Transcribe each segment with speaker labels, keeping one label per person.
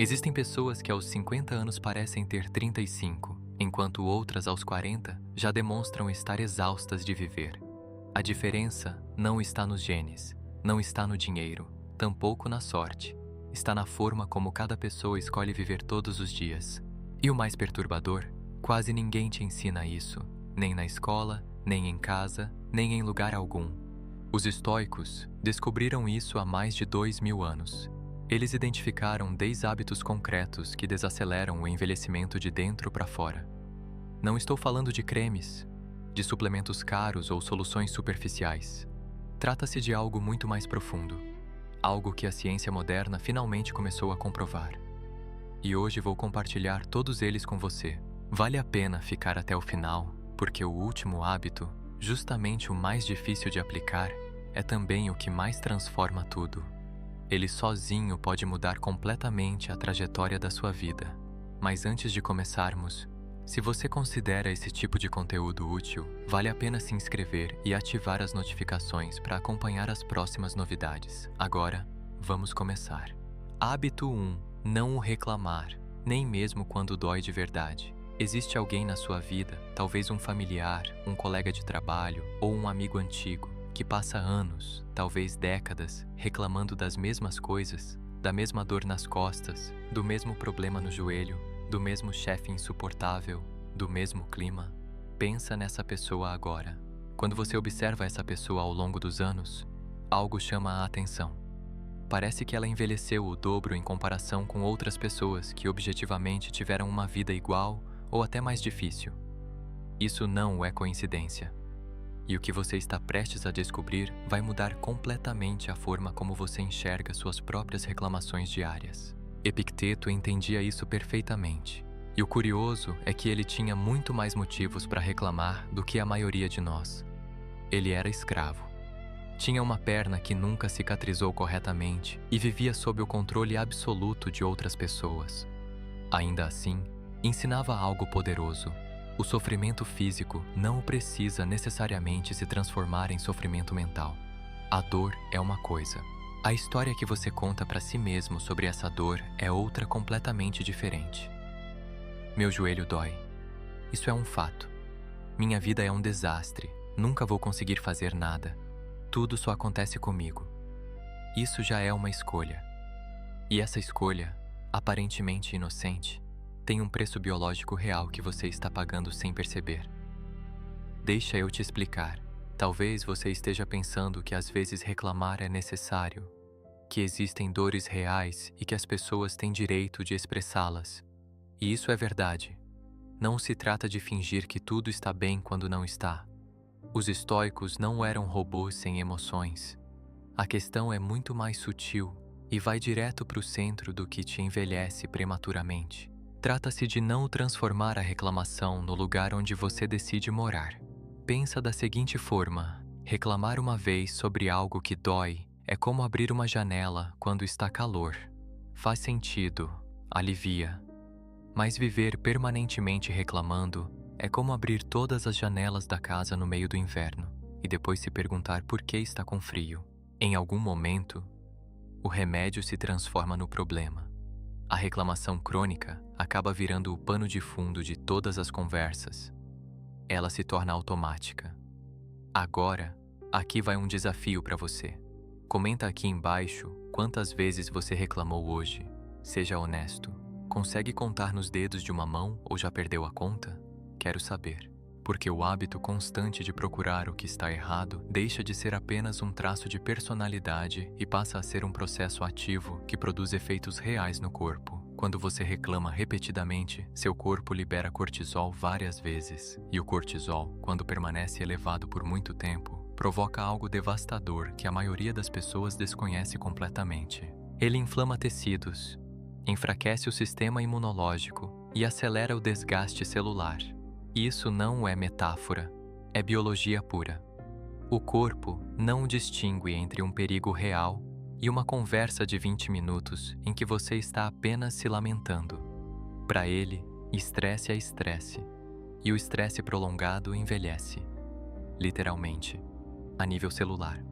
Speaker 1: Existem pessoas que aos 50 anos parecem ter 35, enquanto outras aos 40 já demonstram estar exaustas de viver. A diferença não está nos genes, não está no dinheiro, tampouco na sorte. Está na forma como cada pessoa escolhe viver todos os dias. E o mais perturbador, quase ninguém te ensina isso, nem na escola, nem em casa, nem em lugar algum. Os estoicos descobriram isso há mais de 2000 anos. Eles identificaram 10 hábitos concretos que desaceleram o envelhecimento de dentro para fora. Não estou falando de cremes, de suplementos caros ou soluções superficiais. Trata-se de algo muito mais profundo, algo que a ciência moderna finalmente começou a comprovar. E hoje vou compartilhar todos eles com você. Vale a pena ficar até o final, porque o último hábito, justamente o mais difícil de aplicar, é também o que mais transforma tudo. Ele sozinho pode mudar completamente a trajetória da sua vida. Mas antes de começarmos, se você considera esse tipo de conteúdo útil, vale a pena se inscrever e ativar as notificações para acompanhar as próximas novidades. Agora, vamos começar. Hábito 1. Não o reclamar, nem mesmo quando dói de verdade. Existe alguém na sua vida, talvez um familiar, um colega de trabalho ou um amigo antigo, que passa anos, talvez décadas, reclamando das mesmas coisas, da mesma dor nas costas, do mesmo problema no joelho, do mesmo chefe insuportável, do mesmo clima. Pensa nessa pessoa agora. Quando você observa essa pessoa ao longo dos anos, algo chama a atenção. Parece que ela envelheceu o dobro em comparação com outras pessoas que objetivamente tiveram uma vida igual ou até mais difícil. Isso não é coincidência. E o que você está prestes a descobrir vai mudar completamente a forma como você enxerga suas próprias reclamações diárias. Epicteto entendia isso perfeitamente. E o curioso é que ele tinha muito mais motivos para reclamar do que a maioria de nós. Ele era escravo. Tinha uma perna que nunca cicatrizou corretamente e vivia sob o controle absoluto de outras pessoas. Ainda assim, ensinava algo poderoso. O sofrimento físico não precisa necessariamente se transformar em sofrimento mental. A dor é uma coisa. A história que você conta para si mesmo sobre essa dor é outra completamente diferente. Meu joelho dói. Isso é um fato. Minha vida é um desastre. Nunca vou conseguir fazer nada. Tudo só acontece comigo. Isso já é uma escolha. E essa escolha, aparentemente inocente, tem um preço biológico real que você está pagando sem perceber. Deixa eu te explicar. Talvez você esteja pensando que às vezes reclamar é necessário, que existem dores reais e que as pessoas têm direito de expressá-las. E isso é verdade. Não se trata de fingir que tudo está bem quando não está. Os estoicos não eram robôs sem emoções. A questão é muito mais sutil e vai direto para o centro do que te envelhece prematuramente. Trata-se de não transformar a reclamação no lugar onde você decide morar. Pensa da seguinte forma: reclamar uma vez sobre algo que dói é como abrir uma janela quando está calor. Faz sentido, alivia. Mas viver permanentemente reclamando é como abrir todas as janelas da casa no meio do inverno e depois se perguntar por que está com frio. Em algum momento, o remédio se transforma no problema. A reclamação crônica acaba virando o pano de fundo de todas as conversas. Ela se torna automática. Agora, aqui vai um desafio para você. Comenta aqui embaixo quantas vezes você reclamou hoje. Seja honesto. Consegue contar nos dedos de uma mão ou já perdeu a conta? Quero saber. Porque o hábito constante de procurar o que está errado deixa de ser apenas um traço de personalidade e passa a ser um processo ativo que produz efeitos reais no corpo. Quando você reclama repetidamente, seu corpo libera cortisol várias vezes. E o cortisol, quando permanece elevado por muito tempo, provoca algo devastador que a maioria das pessoas desconhece completamente. Ele inflama tecidos, enfraquece o sistema imunológico e acelera o desgaste celular. Isso não é metáfora, é biologia pura. O corpo não distingue entre um perigo real e uma conversa de 20 minutos em que você está apenas se lamentando. Para ele, estresse é estresse, e o estresse prolongado envelhece, literalmente, a nível celular.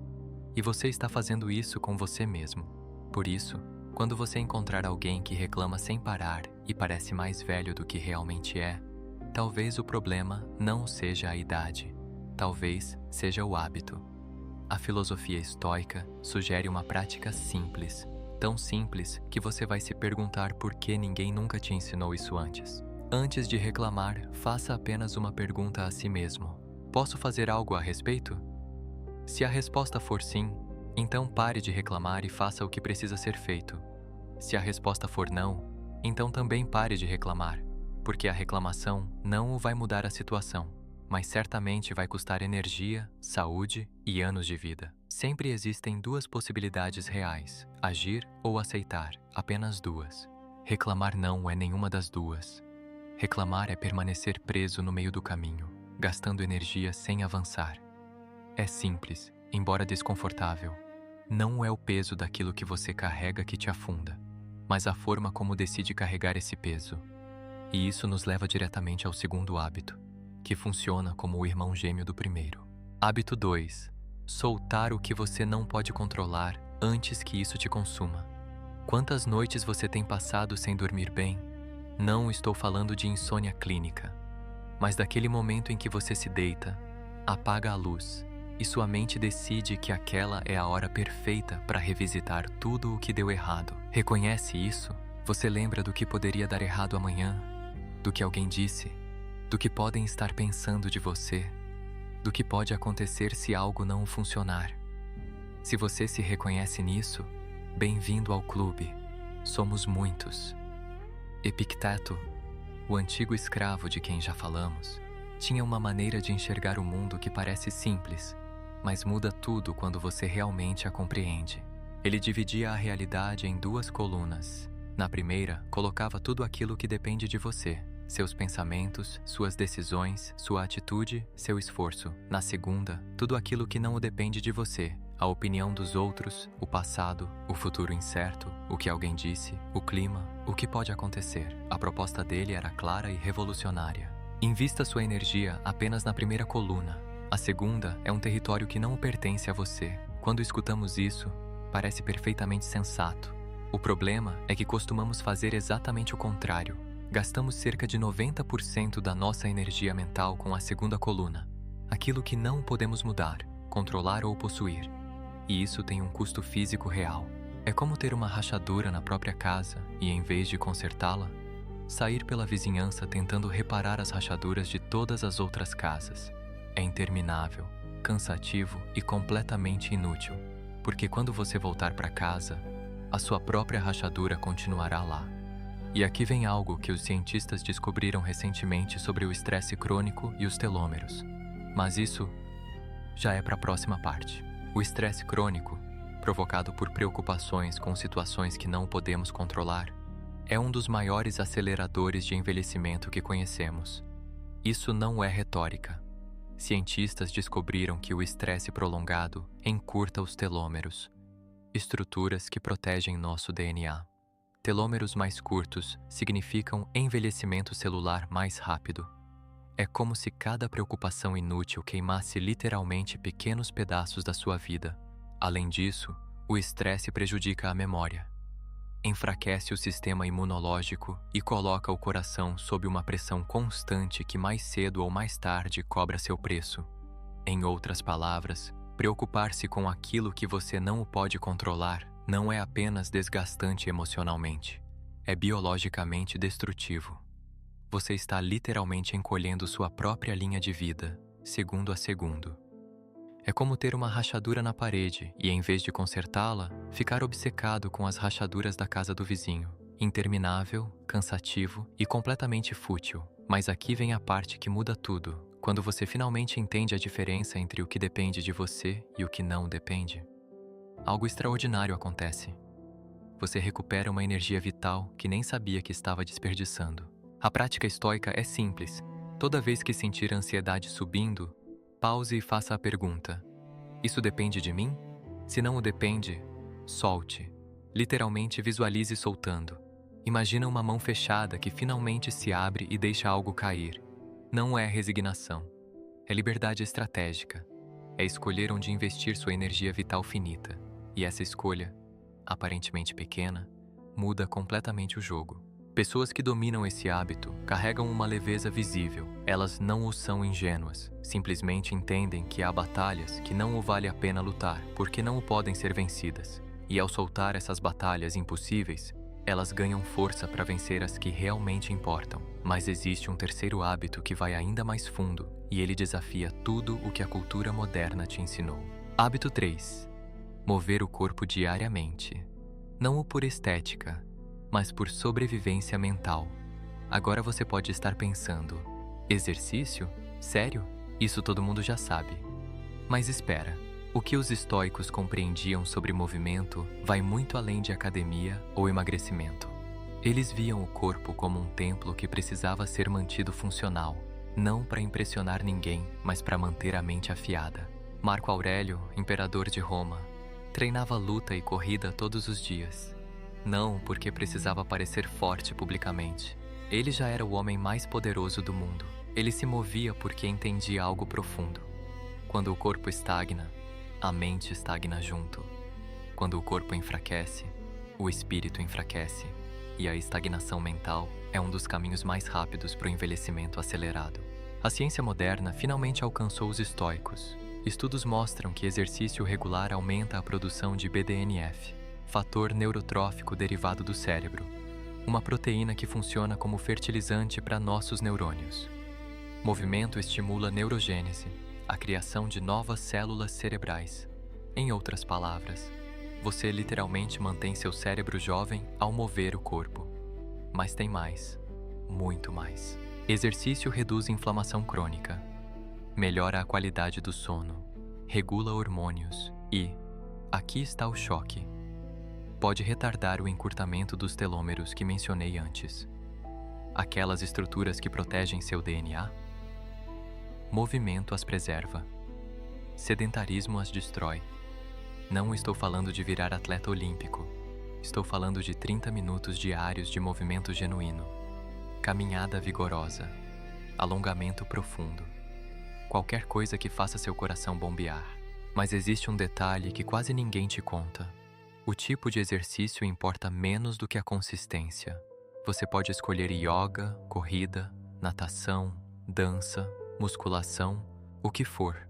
Speaker 1: E você está fazendo isso com você mesmo. Por isso, Quando você encontrar alguém que reclama sem parar e parece mais velho do que realmente é, talvez o problema não seja a idade, talvez seja o hábito. A filosofia estoica sugere uma prática simples, tão simples que você vai se perguntar por que ninguém nunca te ensinou isso antes. Antes de reclamar, faça apenas uma pergunta a si mesmo: posso fazer algo a respeito? Se a resposta for sim, então pare de reclamar e faça o que precisa ser feito. Se a resposta for não, então também pare de reclamar, porque a reclamação não vai mudar a situação, mas certamente vai custar energia, saúde e anos de vida. Sempre existem duas possibilidades reais: agir ou aceitar, apenas duas. Reclamar não é nenhuma das duas. Reclamar é permanecer preso no meio do caminho, gastando energia sem avançar. É simples, embora desconfortável. Não é o peso daquilo que você carrega que te afunda, mas a forma como decide carregar esse peso. E isso nos leva diretamente ao segundo hábito, que funciona como o irmão gêmeo do primeiro. Hábito 2. Soltar o que você não pode controlar antes que isso te consuma. Quantas noites você tem passado sem dormir bem? Não estou falando de insônia clínica, mas daquele momento em que você se deita, apaga a luz e sua mente decide que aquela é a hora perfeita para revisitar tudo o que deu errado. Reconhece isso? Você lembra do que poderia dar errado amanhã? Do que alguém disse? Do que podem estar pensando de você? Do que pode acontecer se algo não funcionar? Se você se reconhece nisso, bem-vindo ao clube. Somos muitos. Epicteto, o antigo escravo de quem já falamos, tinha uma maneira de enxergar o mundo que parece simples, mas muda tudo quando você realmente a compreende. Ele dividia a realidade em duas colunas. Na primeira, colocava tudo aquilo que depende de você: seus pensamentos, suas decisões, sua atitude, seu esforço. Na segunda, tudo aquilo que não depende de você: a opinião dos outros, o passado, o futuro incerto, o que alguém disse, o clima, o que pode acontecer. A proposta dele era clara e revolucionária. Invista sua energia apenas na primeira coluna. A segunda é um território que não pertence a você. Quando escutamos isso, parece perfeitamente sensato. O problema é que costumamos fazer exatamente o contrário. Gastamos cerca de 90% da nossa energia mental com a segunda coluna, aquilo que não podemos mudar, controlar ou possuir. E isso tem um custo físico real. É como ter uma rachadura na própria casa e, em vez de consertá-la, sair pela vizinhança tentando reparar as rachaduras de todas as outras casas. É interminável, cansativo e completamente inútil, porque quando você voltar para casa, a sua própria rachadura continuará lá. E aqui vem algo que os cientistas descobriram recentemente sobre o estresse crônico e os telômeros. Mas isso já é para a próxima parte. O estresse crônico, provocado por preocupações com situações que não podemos controlar, é um dos maiores aceleradores de envelhecimento que conhecemos. Isso não é retórica. Cientistas descobriram que o estresse prolongado encurta os telômeros, estruturas que protegem nosso DNA. Telômeros mais curtos significam envelhecimento celular mais rápido. É como se cada preocupação inútil queimasse literalmente pequenos pedaços da sua vida. Além disso, o estresse prejudica a memória, enfraquece o sistema imunológico e coloca o coração sob uma pressão constante que mais cedo ou mais tarde cobra seu preço. Em outras palavras, preocupar-se com aquilo que você não pode controlar não é apenas desgastante emocionalmente, é biologicamente destrutivo. Você está literalmente encolhendo sua própria linha de vida, segundo a segundo. É como ter uma rachadura na parede e, em vez de consertá-la, ficar obcecado com as rachaduras da casa do vizinho. Interminável, cansativo e completamente fútil. Mas aqui vem a parte que muda tudo, quando você finalmente entende a diferença entre o que depende de você e o que não depende. Algo extraordinário acontece. Você recupera uma energia vital que nem sabia que estava desperdiçando. A prática estoica é simples. Toda vez que sentir a ansiedade subindo, pause e faça a pergunta: isso depende de mim? Se não o depende, solte. Literalmente visualize soltando. Imagina uma mão fechada que finalmente se abre e deixa algo cair. Não é resignação. É liberdade estratégica. É escolher onde investir sua energia vital finita. E essa escolha, aparentemente pequena, muda completamente o jogo. Pessoas que dominam esse hábito carregam uma leveza visível. Elas não o são ingênuas. Simplesmente entendem que há batalhas que não o vale a pena lutar, porque não o podem ser vencidas. E ao soltar essas batalhas impossíveis, elas ganham força para vencer as que realmente importam. Mas existe um terceiro hábito que vai ainda mais fundo, e ele desafia tudo o que a cultura moderna te ensinou. Hábito 3. Mover o corpo diariamente. Não o por estética, mas por sobrevivência mental. Agora você pode estar pensando: exercício? Sério? Isso todo mundo já sabe. Mas espera, o que os estoicos compreendiam sobre movimento vai muito além de academia ou emagrecimento. Eles viam o corpo como um templo que precisava ser mantido funcional, não para impressionar ninguém, mas para manter a mente afiada. Marco Aurélio, imperador de Roma, treinava luta e corrida todos os dias. Não porque precisava parecer forte publicamente. Ele já era o homem mais poderoso do mundo. Ele se movia porque entendia algo profundo. Quando o corpo estagna, a mente estagna junto. Quando o corpo enfraquece, o espírito enfraquece. E a estagnação mental é um dos caminhos mais rápidos para o envelhecimento acelerado. A ciência moderna finalmente alcançou os estoicos. Estudos mostram que exercício regular aumenta a produção de BDNF, fator neurotrófico derivado do cérebro, uma proteína que funciona como fertilizante para nossos neurônios. Movimento estimula a neurogênese, a criação de novas células cerebrais. Em outras palavras, você literalmente mantém seu cérebro jovem ao mover o corpo. Mas tem mais, muito mais. Exercício reduz inflamação crônica, melhora a qualidade do sono, regula hormônios e, aqui está o choque, pode retardar o encurtamento dos telômeros que mencionei antes. Aquelas estruturas que protegem seu DNA? Movimento as preserva. Sedentarismo as destrói. Não estou falando de virar atleta olímpico. Estou falando de 30 minutos diários de movimento genuíno. Caminhada vigorosa. Alongamento profundo. Qualquer coisa que faça seu coração bombear. Mas existe um detalhe que quase ninguém te conta. O tipo de exercício importa menos do que a consistência. Você pode escolher yoga, corrida, natação, dança, musculação, o que for.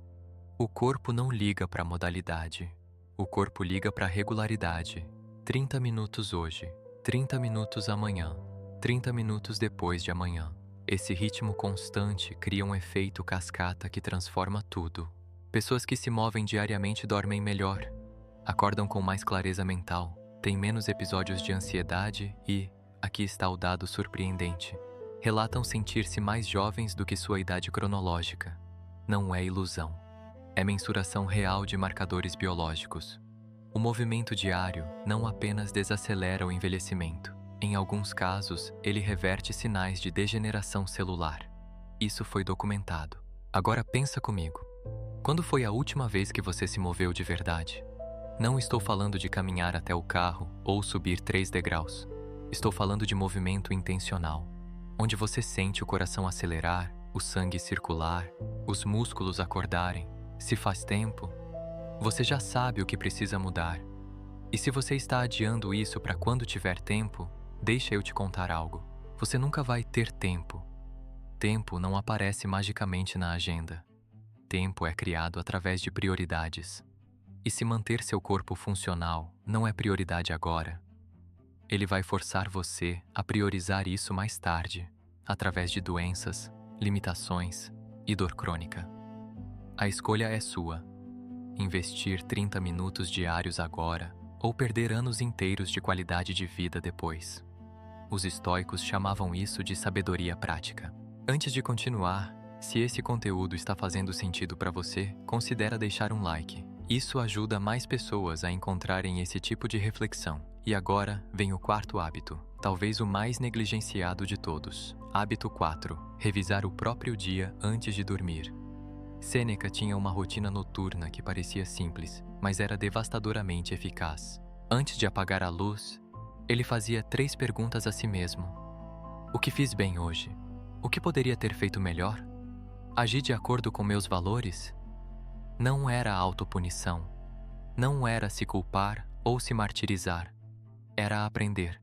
Speaker 1: O corpo não liga para a modalidade. O corpo liga para a regularidade. 30 minutos hoje, 30 minutos amanhã, 30 minutos depois de amanhã. Esse ritmo constante cria um efeito cascata que transforma tudo. Pessoas que se movem diariamente dormem melhor, acordam com mais clareza mental, têm menos episódios de ansiedade e, aqui está o dado surpreendente, relatam sentir-se mais jovens do que sua idade cronológica. Não é ilusão. É mensuração real de marcadores biológicos. O movimento diário não apenas desacelera o envelhecimento. Em alguns casos, ele reverte sinais de degeneração celular. Isso foi documentado. Agora pensa comigo. Quando foi a última vez que você se moveu de verdade? Não estou falando de caminhar até o carro ou subir 3 degraus. Estou falando de movimento intencional, onde você sente o coração acelerar, o sangue circular, os músculos acordarem. Se faz tempo, você já sabe o que precisa mudar. E se você está adiando isso para quando tiver tempo, deixa eu te contar algo. Você nunca vai ter tempo. Tempo não aparece magicamente na agenda. Tempo é criado através de prioridades. E se manter seu corpo funcional não é prioridade agora, ele vai forçar você a priorizar isso mais tarde, através de doenças, limitações e dor crônica. A escolha é sua. Investir 30 minutos diários agora ou perder anos inteiros de qualidade de vida depois. Os estoicos chamavam isso de sabedoria prática. Antes de continuar, se esse conteúdo está fazendo sentido para você, considera deixar um like. Isso ajuda mais pessoas a encontrarem esse tipo de reflexão. E agora vem o quarto hábito, talvez o mais negligenciado de todos. Hábito 4. Revisar o próprio dia antes de dormir. Sêneca tinha uma rotina noturna que parecia simples, mas era devastadoramente eficaz. Antes de apagar a luz, ele fazia 3 perguntas a si mesmo. O que fiz bem hoje? O que poderia ter feito melhor? Agi de acordo com meus valores? Não era autopunição. Não era se culpar ou se martirizar. Era aprender.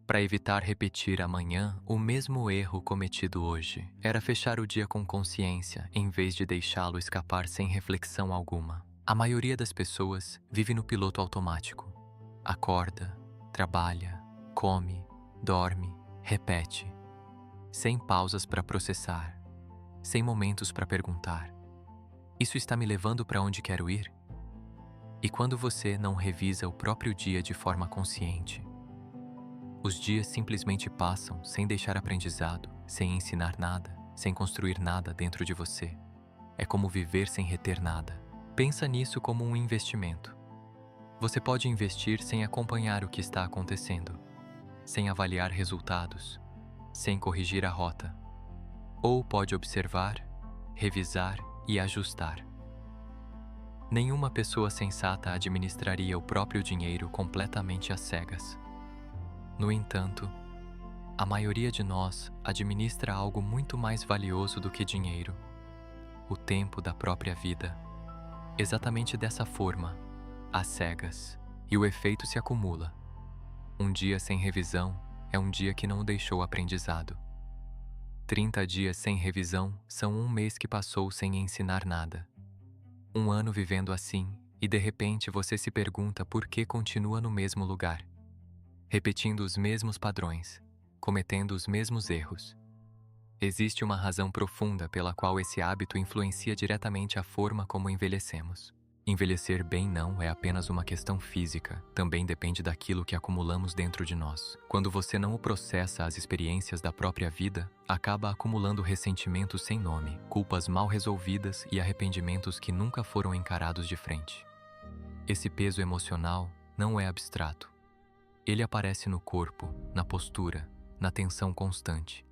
Speaker 1: para evitar repetir amanhã o mesmo erro cometido hoje. Era fechar o dia com consciência, em vez de deixá-lo escapar sem reflexão alguma. A maioria das pessoas vive no piloto automático. Acorda, trabalha, come, dorme, repete, sem pausas para processar, sem momentos para perguntar: isso está me levando para onde quero ir? E quando você não revisa o próprio dia de forma consciente, os dias simplesmente passam sem deixar aprendizado, sem ensinar nada, sem construir nada dentro de você. É como viver sem reter nada. Pensa nisso como um investimento. Você pode investir sem acompanhar o que está acontecendo, sem avaliar resultados, sem corrigir a rota. Ou pode observar, revisar e ajustar. Nenhuma pessoa sensata administraria o próprio dinheiro completamente às cegas. No entanto, a maioria de nós administra algo muito mais valioso do que dinheiro: o tempo da própria vida. Exatamente dessa forma, às cegas, e o efeito se acumula. Um dia sem revisão é um dia que não deixou aprendizado. 30 dias sem revisão são um mês que passou sem ensinar nada. Um ano vivendo assim, e de repente você se pergunta por que continua no mesmo lugar, repetindo os mesmos padrões, cometendo os mesmos erros. Existe uma razão profunda pela qual esse hábito influencia diretamente a forma como envelhecemos. Envelhecer bem não é apenas uma questão física, também depende daquilo que acumulamos dentro de nós. Quando você não o processa as experiências da própria vida, acaba acumulando ressentimentos sem nome, culpas mal resolvidas e arrependimentos que nunca foram encarados de frente. Esse peso emocional não é abstrato. Ele aparece no corpo, na postura, na tensão constante,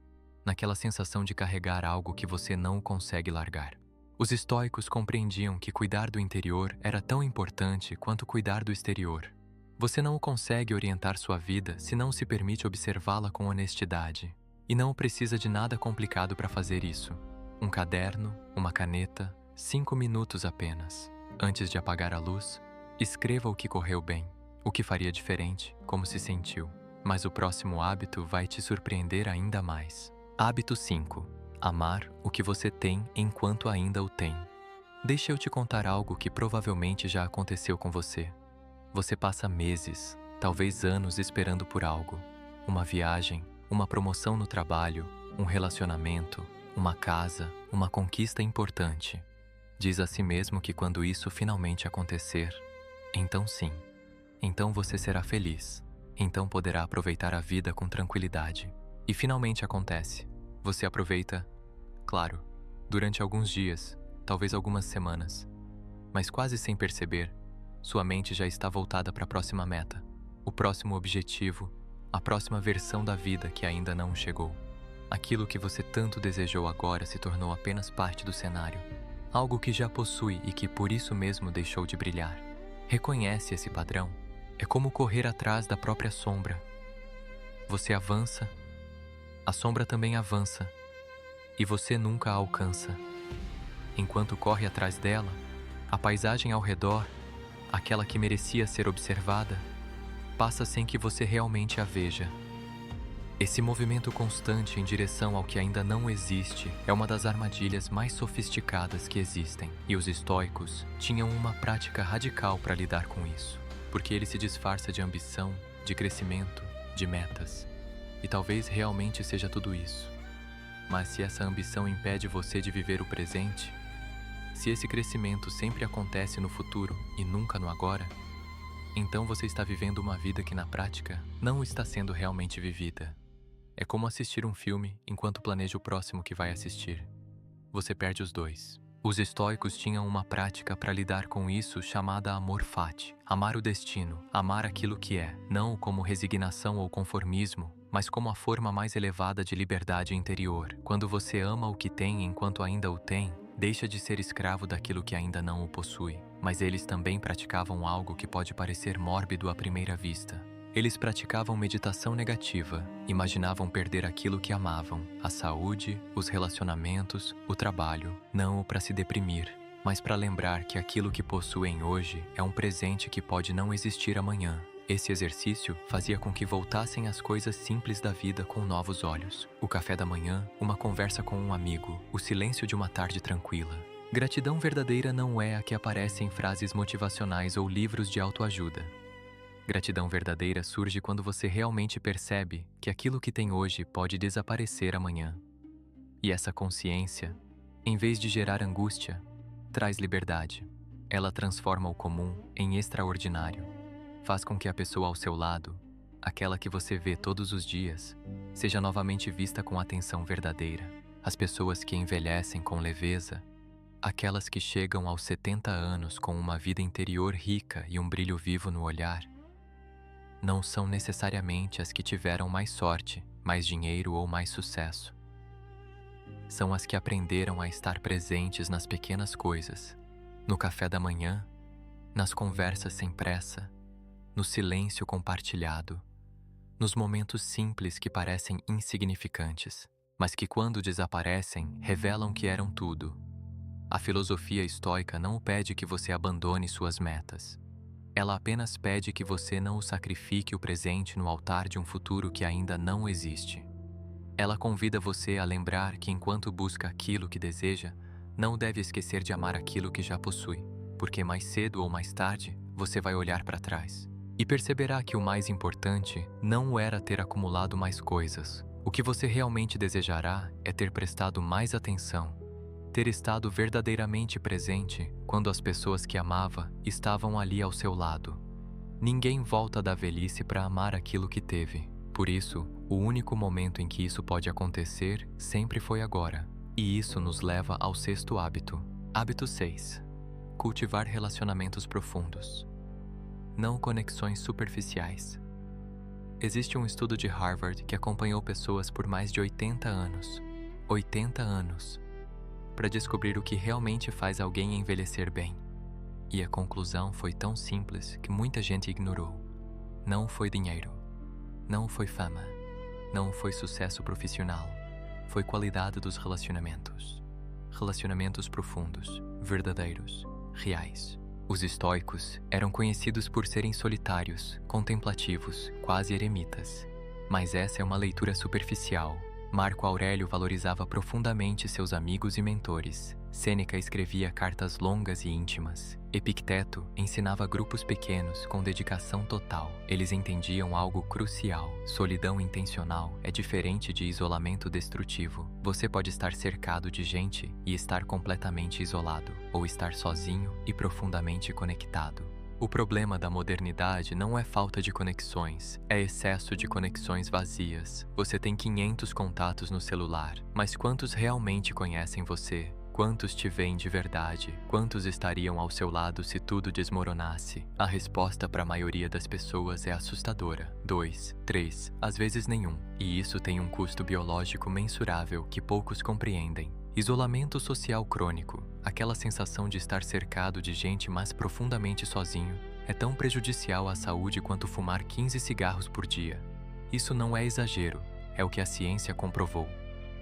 Speaker 1: naquela sensação de carregar algo que você não consegue largar. Os estoicos compreendiam que cuidar do interior era tão importante quanto cuidar do exterior. Você não consegue orientar sua vida se não se permite observá-la com honestidade. E não precisa de nada complicado para fazer isso. Um caderno, uma caneta, 5 minutos apenas. Antes de apagar a luz, escreva o que correu bem, o que faria diferente, como se sentiu. Mas o próximo hábito vai te surpreender ainda mais. Hábito 5. Amar o que você tem enquanto ainda o tem. Deixa eu te contar algo que provavelmente já aconteceu com você. Você passa meses, talvez anos esperando por algo. Uma viagem, uma promoção no trabalho, um relacionamento, uma casa, uma conquista importante. Diz a si mesmo que quando isso finalmente acontecer, então sim, então você será feliz, então poderá aproveitar a vida com tranquilidade. E finalmente acontece. Você aproveita, claro, durante alguns dias, talvez algumas semanas, mas quase sem perceber, sua mente já está voltada para a próxima meta, o próximo objetivo, a próxima versão da vida que ainda não chegou. Aquilo que você tanto desejou agora se tornou apenas parte do cenário, algo que já possui e que por isso mesmo deixou de brilhar. Reconhece esse padrão? É como correr atrás da própria sombra. Você avança, a sombra também avança, e você nunca a alcança. Enquanto corre atrás dela, a paisagem ao redor, aquela que merecia ser observada, passa sem que você realmente a veja. Esse movimento constante em direção ao que ainda não existe é uma das armadilhas mais sofisticadas que existem. E os estoicos tinham uma prática radical para lidar com isso, porque ele se disfarça de ambição, de crescimento, de metas. E talvez realmente seja tudo isso. Mas se essa ambição impede você de viver o presente, se esse crescimento sempre acontece no futuro e nunca no agora, então você está vivendo uma vida que na prática não está sendo realmente vivida. É como assistir um filme enquanto planeja o próximo que vai assistir. Você perde os dois. Os estoicos tinham uma prática para lidar com isso chamada amor fati, amar o destino, amar aquilo que é, não como resignação ou conformismo, mas como a forma mais elevada de liberdade interior. Quando você ama o que tem enquanto ainda o tem, deixa de ser escravo daquilo que ainda não o possui. Mas eles também praticavam algo que pode parecer mórbido à primeira vista. Eles praticavam meditação negativa, imaginavam perder aquilo que amavam, a saúde, os relacionamentos, o trabalho, não para se deprimir, mas para lembrar que aquilo que possuem hoje é um presente que pode não existir amanhã. Esse exercício fazia com que voltassem as coisas simples da vida com novos olhos. O café da manhã, uma conversa com um amigo, o silêncio de uma tarde tranquila. Gratidão verdadeira não é a que aparece em frases motivacionais ou livros de autoajuda. Gratidão verdadeira surge quando você realmente percebe que aquilo que tem hoje pode desaparecer amanhã. E essa consciência, em vez de gerar angústia, traz liberdade. Ela transforma o comum em extraordinário. Faz com que a pessoa ao seu lado, aquela que você vê todos os dias, seja novamente vista com atenção verdadeira. As pessoas que envelhecem com leveza, aquelas que chegam aos 70 anos com uma vida interior rica e um brilho vivo no olhar, não são necessariamente as que tiveram mais sorte, mais dinheiro ou mais sucesso. São as que aprenderam a estar presentes nas pequenas coisas, no café da manhã, nas conversas sem pressa, no silêncio compartilhado, nos momentos simples que parecem insignificantes, mas que quando desaparecem, revelam que eram tudo. A filosofia estoica não pede que você abandone suas metas. Ela apenas pede que você não o sacrifique o presente no altar de um futuro que ainda não existe. Ela convida você a lembrar que enquanto busca aquilo que deseja, não deve esquecer de amar aquilo que já possui, porque mais cedo ou mais tarde, você vai olhar para trás e perceberá que o mais importante não era ter acumulado mais coisas. O que você realmente desejará é ter prestado mais atenção, ter estado verdadeiramente presente quando as pessoas que amava estavam ali ao seu lado. Ninguém volta da velhice para amar aquilo que teve. Por isso, o único momento em que isso pode acontecer sempre foi agora. E isso nos leva ao 6º hábito. Hábito 6. Cultivar relacionamentos profundos. Não conexões superficiais. Existe um estudo de Harvard que acompanhou pessoas por mais de 80 anos. 80 anos. Para descobrir o que realmente faz alguém envelhecer bem. E a conclusão foi tão simples que muita gente ignorou. Não foi dinheiro. Não foi fama. Não foi sucesso profissional. Foi qualidade dos relacionamentos. Relacionamentos profundos, verdadeiros, reais. Os estoicos eram conhecidos por serem solitários, contemplativos, quase eremitas. Mas essa é uma leitura superficial. Marco Aurélio valorizava profundamente seus amigos e mentores. Sêneca escrevia cartas longas e íntimas. Epicteto ensinava grupos pequenos com dedicação total. Eles entendiam algo crucial. Solidão intencional é diferente de isolamento destrutivo. Você pode estar cercado de gente e estar completamente isolado, ou estar sozinho e profundamente conectado. O problema da modernidade não é falta de conexões, é excesso de conexões vazias. Você tem 500 contatos no celular, mas quantos realmente conhecem você? Quantos te veem de verdade? Quantos estariam ao seu lado se tudo desmoronasse? A resposta para a maioria das pessoas é assustadora. 2, 3, às vezes nenhum. E isso tem um custo biológico mensurável que poucos compreendem. Isolamento social crônico, aquela sensação de estar cercado de gente mas profundamente sozinho, é tão prejudicial à saúde quanto fumar 15 cigarros por dia. Isso não é exagero, é o que a ciência comprovou.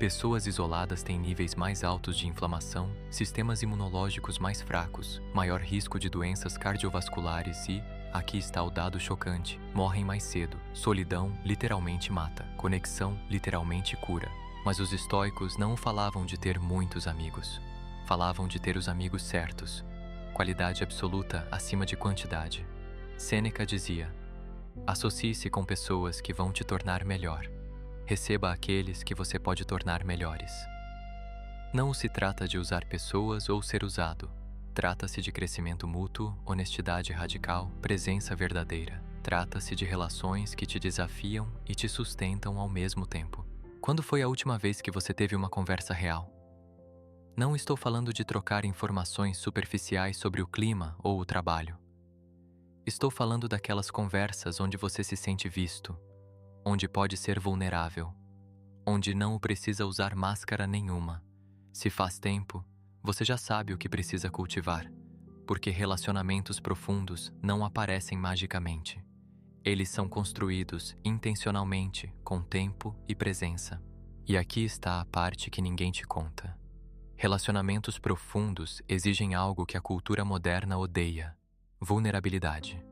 Speaker 1: Pessoas isoladas têm níveis mais altos de inflamação, sistemas imunológicos mais fracos, maior risco de doenças cardiovasculares e, aqui está o dado chocante, morrem mais cedo. Solidão literalmente mata, conexão literalmente cura. Mas os estoicos não falavam de ter muitos amigos. Falavam de ter os amigos certos. Qualidade absoluta acima de quantidade. Sêneca dizia: associe-se com pessoas que vão te tornar melhor. Receba aqueles que você pode tornar melhores. Não se trata de usar pessoas ou ser usado. Trata-se de crescimento mútuo, honestidade radical, presença verdadeira. Trata-se de relações que te desafiam e te sustentam ao mesmo tempo. Quando foi a última vez que você teve uma conversa real? Não estou falando de trocar informações superficiais sobre o clima ou o trabalho. Estou falando daquelas conversas onde você se sente visto, onde pode ser vulnerável, onde não precisa usar máscara nenhuma. Se faz tempo, você já sabe o que precisa cultivar, porque relacionamentos profundos não aparecem magicamente. Eles são construídos intencionalmente, com tempo e presença. E aqui está a parte que ninguém te conta. Relacionamentos profundos exigem algo que a cultura moderna odeia: vulnerabilidade.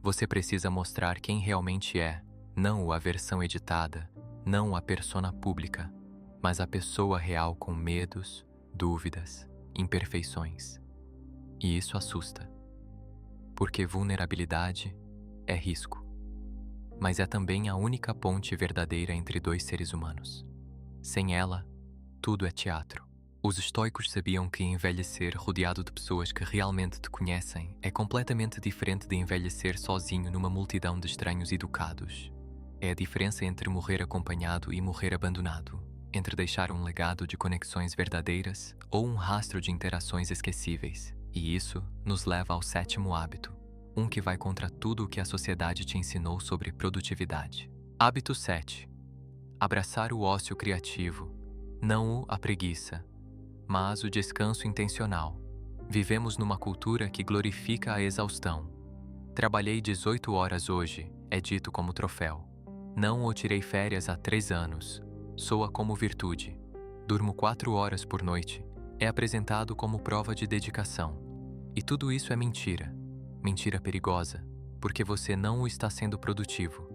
Speaker 1: Você precisa mostrar quem realmente é, não a versão editada, não a persona pública, mas a pessoa real com medos, dúvidas, imperfeições. E isso assusta, porque vulnerabilidade é risco, mas é também a única ponte verdadeira entre dois seres humanos. Sem ela, tudo é teatro. Os estoicos sabiam que envelhecer rodeado de pessoas que realmente te conhecem é completamente diferente de envelhecer sozinho numa multidão de estranhos educados. É a diferença entre morrer acompanhado e morrer abandonado, entre deixar um legado de conexões verdadeiras ou um rastro de interações esquecíveis. E isso nos leva ao 7º hábito, um que vai contra tudo o que a sociedade te ensinou sobre produtividade. Hábito 7. Abraçar o ócio criativo, não a preguiça, mas o descanso intencional. Vivemos numa cultura que glorifica a exaustão. Trabalhei 18 horas hoje, é dito como troféu. Não ou tirei férias há 3 anos, soa como virtude. Durmo 4 horas por noite, é apresentado como prova de dedicação. E tudo isso é mentira. Mentira perigosa, porque você não está sendo produtivo.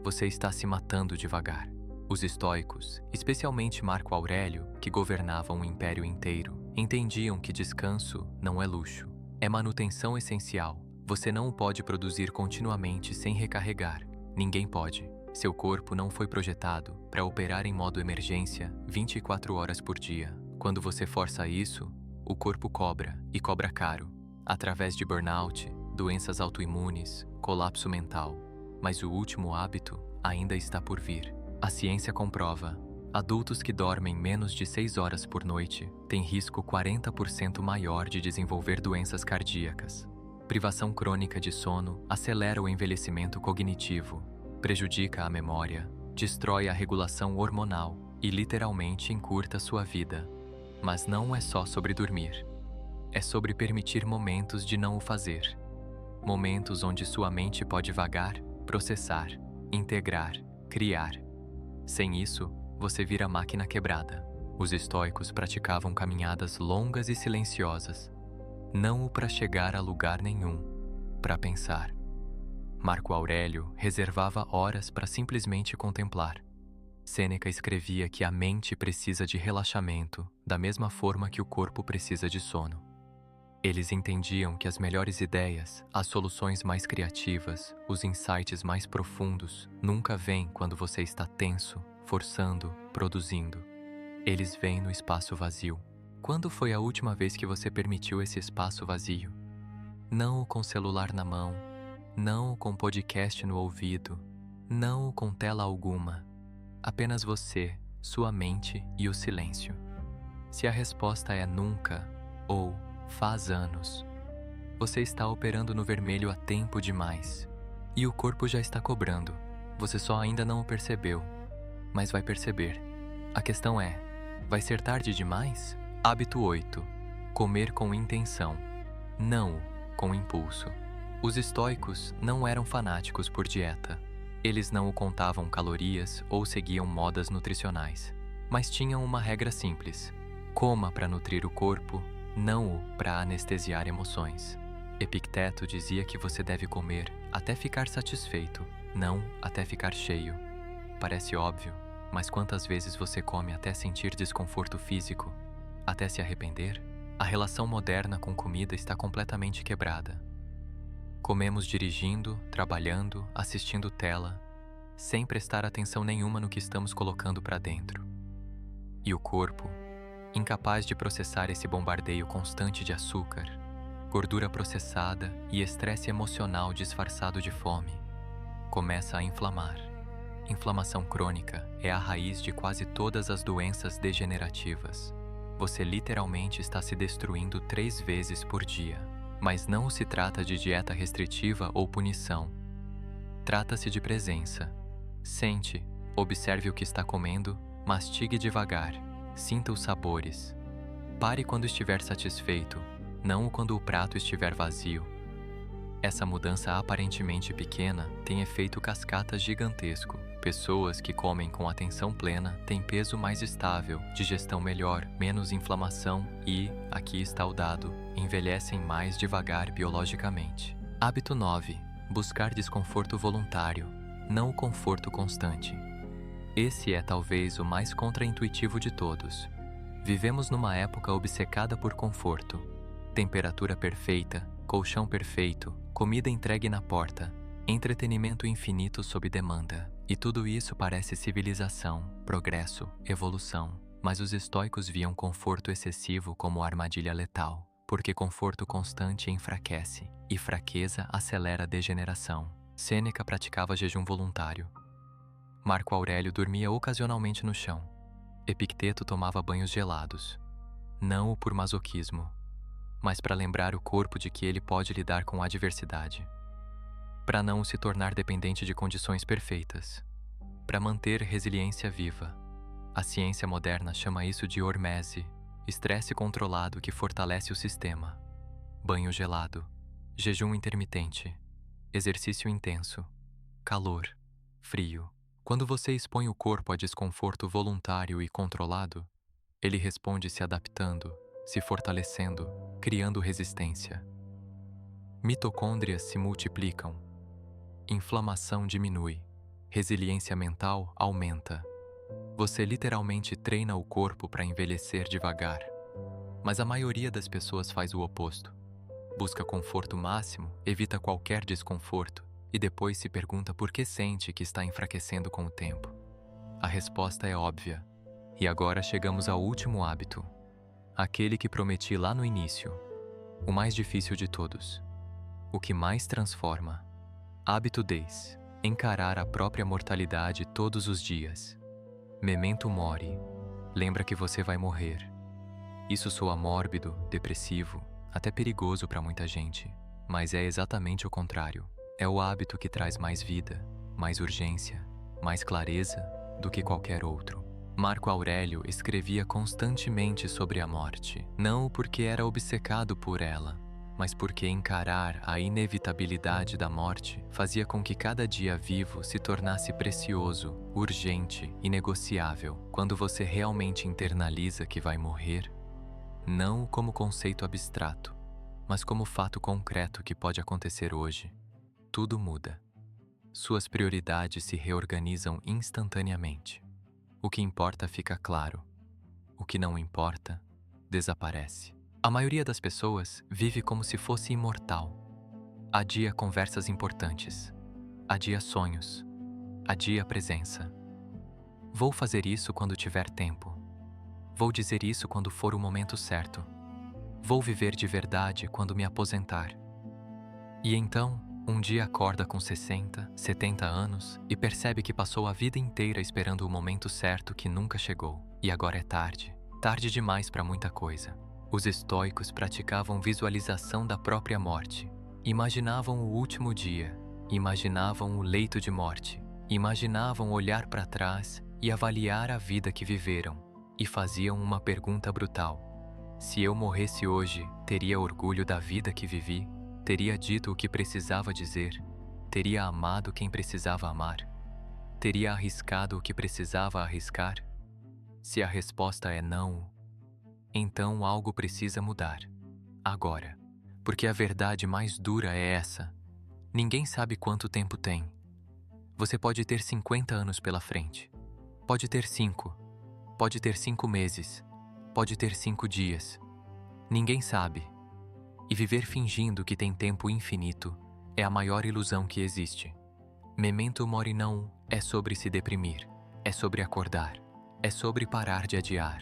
Speaker 1: Você está se matando devagar. Os estoicos, especialmente Marco Aurélio, que governava um império inteiro, entendiam que descanso não é luxo, é manutenção essencial. Você não o pode produzir continuamente sem recarregar. Ninguém pode. Seu corpo não foi projetado para operar em modo emergência 24 horas por dia. Quando você força isso, o corpo cobra, e cobra caro, através de burnout, doenças autoimunes, colapso mental. Mas o último hábito ainda está por vir. A ciência comprova, adultos que dormem menos de 6 horas por noite têm risco 40% maior de desenvolver doenças cardíacas. Privação crônica de sono acelera o envelhecimento cognitivo, prejudica a memória, destrói a regulação hormonal e literalmente encurta sua vida. Mas não é só sobre dormir. É sobre permitir momentos de não o fazer. Momentos onde sua mente pode vagar, processar, integrar, criar. Sem isso, você vira máquina quebrada. Os estoicos praticavam caminhadas longas e silenciosas, não para chegar a lugar nenhum, para pensar. Marco Aurélio reservava horas para simplesmente contemplar. Sêneca escrevia que a mente precisa de relaxamento, da mesma forma que o corpo precisa de sono. Eles entendiam que as melhores ideias, as soluções mais criativas, os insights mais profundos nunca vêm quando você está tenso, forçando, produzindo. Eles vêm no espaço vazio. Quando foi a última vez que você permitiu esse espaço vazio? Não com celular na mão, não com podcast no ouvido, não com tela alguma. Apenas você, sua mente e o silêncio. Se a resposta é nunca ou faz anos, você está operando no vermelho há tempo demais. E o corpo já está cobrando. Você só ainda não o percebeu, mas vai perceber. A questão é, vai ser tarde demais? Hábito 8. Comer com intenção, não com impulso. Os estoicos não eram fanáticos por dieta. Eles não contavam calorias ou seguiam modas nutricionais, mas tinham uma regra simples: coma para nutrir o corpo, não para anestesiar emoções. Epicteto dizia que você deve comer até ficar satisfeito, não até ficar cheio. Parece óbvio, mas quantas vezes você come até sentir desconforto físico? Até se arrepender? A relação moderna com comida está completamente quebrada. Comemos dirigindo, trabalhando, assistindo tela, sem prestar atenção nenhuma no que estamos colocando para dentro. E o corpo, incapaz de processar esse bombardeio constante de açúcar, gordura processada e estresse emocional disfarçado de fome, começa a inflamar. Inflamação crônica é a raiz de quase todas as doenças degenerativas. Você literalmente está se destruindo 3 vezes por dia. Mas não se trata de dieta restritiva ou punição. Trata-se de presença. Sente, observe o que está comendo, mastigue devagar, sinta os sabores. Pare quando estiver satisfeito, não quando o prato estiver vazio. Essa mudança aparentemente pequena tem efeito cascata gigantesco. Pessoas que comem com atenção plena têm peso mais estável, digestão melhor, menos inflamação e, aqui está o dado, envelhecem mais devagar biologicamente. Hábito 9. Buscar desconforto voluntário, não o conforto constante. Esse é talvez o mais contraintuitivo de todos. Vivemos numa época obcecada por conforto. Temperatura perfeita, colchão perfeito, comida entregue na porta, entretenimento infinito sob demanda. E tudo isso parece civilização, progresso, evolução. Mas os estoicos viam conforto excessivo como armadilha letal, porque conforto constante enfraquece, e fraqueza acelera a degeneração. Sêneca praticava jejum voluntário. Marco Aurélio dormia ocasionalmente no chão. Epicteto tomava banhos gelados. Não por masoquismo, mas para lembrar o corpo de que ele pode lidar com a adversidade. Para não se tornar dependente de condições perfeitas. Para manter resiliência viva. A ciência moderna chama isso de hormese, estresse controlado que fortalece o sistema. Banho gelado, jejum intermitente, exercício intenso, calor, frio. Quando você expõe o corpo a desconforto voluntário e controlado, ele responde se adaptando, se fortalecendo, criando resistência. Mitocôndrias se multiplicam. Inflamação diminui. Resiliência mental aumenta. Você literalmente treina o corpo para envelhecer devagar. Mas a maioria das pessoas faz o oposto. Busca conforto máximo, evita qualquer desconforto e depois se pergunta por que sente que está enfraquecendo com o tempo. A resposta é óbvia. E agora chegamos ao último hábito. Aquele que prometi lá no início. O mais difícil de todos. O que mais transforma. Hábito 10. Encarar a própria mortalidade todos os dias. Memento mori. Lembra que você vai morrer. Isso soa mórbido, depressivo, até perigoso para muita gente, mas é exatamente o contrário. É o hábito que traz mais vida, mais urgência, mais clareza do que qualquer outro. Marco Aurélio escrevia constantemente sobre a morte, não porque era obcecado por ela, mas porque encarar a inevitabilidade da morte fazia com que cada dia vivo se tornasse precioso, urgente e negociável. Quando você realmente internaliza que vai morrer, não como conceito abstrato, mas como fato concreto que pode acontecer hoje, tudo muda. Suas prioridades se reorganizam instantaneamente. O que importa fica claro. O que não importa, desaparece. A maioria das pessoas vive como se fosse imortal. Adia conversas importantes. Adia sonhos. Adia presença. Vou fazer isso quando tiver tempo. Vou dizer isso quando for o momento certo. Vou viver de verdade quando me aposentar. E então, um dia acorda com 60, 70 anos e percebe que passou a vida inteira esperando o momento certo que nunca chegou. E agora é tarde. Tarde demais para muita coisa. Os estoicos praticavam visualização da própria morte. Imaginavam o último dia. Imaginavam o leito de morte. Imaginavam olhar para trás e avaliar a vida que viveram. E faziam uma pergunta brutal. Se eu morresse hoje, teria orgulho da vida que vivi? Teria dito o que precisava dizer? Teria amado quem precisava amar? Teria arriscado o que precisava arriscar? Se a resposta é não, então algo precisa mudar. Agora. Porque a verdade mais dura é essa. Ninguém sabe quanto tempo tem. Você pode ter 50 anos pela frente. Pode ter 5. Pode ter 5 meses. Pode ter 5 dias. Ninguém sabe. E viver fingindo que tem tempo infinito é a maior ilusão que existe. Memento mori não é sobre se deprimir. É sobre acordar. É sobre parar de adiar.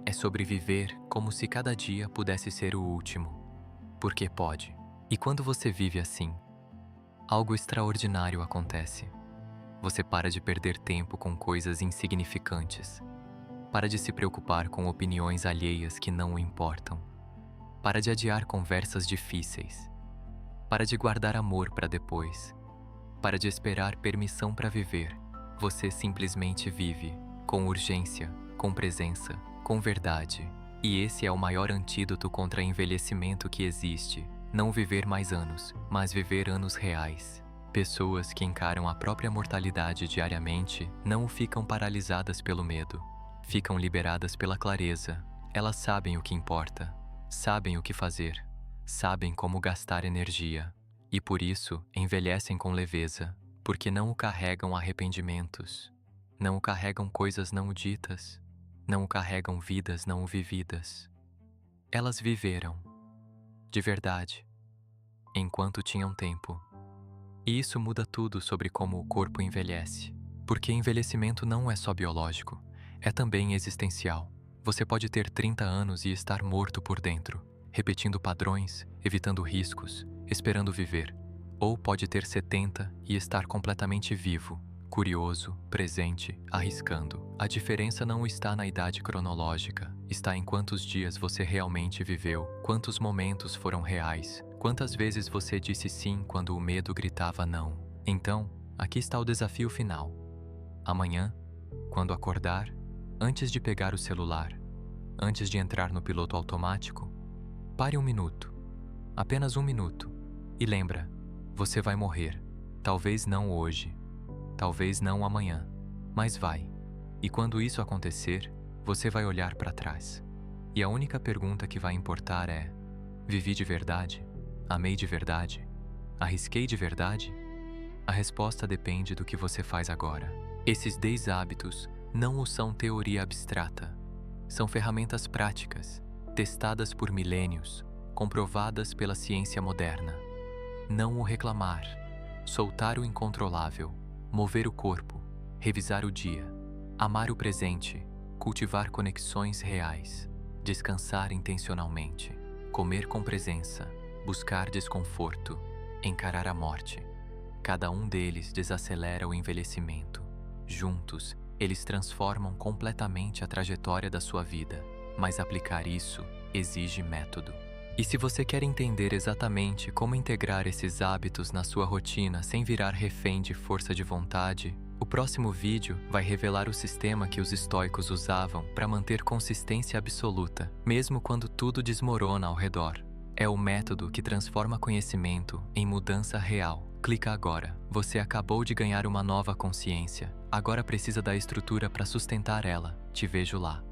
Speaker 1: É sobre viver como se cada dia pudesse ser o último. Porque pode. E quando você vive assim, algo extraordinário acontece. Você para de perder tempo com coisas insignificantes. Para de se preocupar com opiniões alheias que não o importam. Para de adiar conversas difíceis. Para de guardar amor para depois. Para de esperar permissão para viver. Você simplesmente vive, com urgência, com presença, com verdade. E esse é o maior antídoto contra envelhecimento que existe. Não viver mais anos, mas viver anos reais. Pessoas que encaram a própria mortalidade diariamente não ficam paralisadas pelo medo. Ficam liberadas pela clareza. Elas sabem o que importa. Sabem o que fazer. Sabem como gastar energia. E por isso envelhecem com leveza, porque não o carregam arrependimentos, não o carregam coisas não ditas, não o carregam vidas não vividas. Elas viveram, de verdade, enquanto tinham tempo. E isso muda tudo sobre como o corpo envelhece, porque envelhecimento não é só biológico, é também existencial. Você pode ter 30 anos e estar morto por dentro, repetindo padrões, evitando riscos, esperando viver. Ou pode ter 70 e estar completamente vivo, curioso, presente, arriscando. A diferença não está na idade cronológica, está em quantos dias você realmente viveu, quantos momentos foram reais, quantas vezes você disse sim quando o medo gritava não. Então, aqui está o desafio final. Amanhã, quando acordar, antes de pegar o celular, antes de entrar no piloto automático, pare um minuto, apenas um minuto, e lembra, você vai morrer. Talvez não hoje, talvez não amanhã, mas vai. E quando isso acontecer, você vai olhar para trás. E a única pergunta que vai importar é: vivi de verdade? Amei de verdade? Arrisquei de verdade? A resposta depende do que você faz agora. Esses 10 hábitos não são teoria abstrata. São ferramentas práticas, testadas por milênios, comprovadas pela ciência moderna. Não o reclamar, soltar o incontrolável, mover o corpo, revisar o dia, amar o presente, cultivar conexões reais, descansar intencionalmente, comer com presença, buscar desconforto, encarar a morte. Cada um deles desacelera o envelhecimento. Juntos, eles transformam completamente a trajetória da sua vida, mas aplicar isso exige método. E se você quer entender exatamente como integrar esses hábitos na sua rotina sem virar refém de força de vontade, o próximo vídeo vai revelar o sistema que os estoicos usavam para manter consistência absoluta, mesmo quando tudo desmorona ao redor. É o método que transforma conhecimento em mudança real. Clica agora. Você acabou de ganhar uma nova consciência. Agora precisa da estrutura para sustentar ela. Te vejo lá.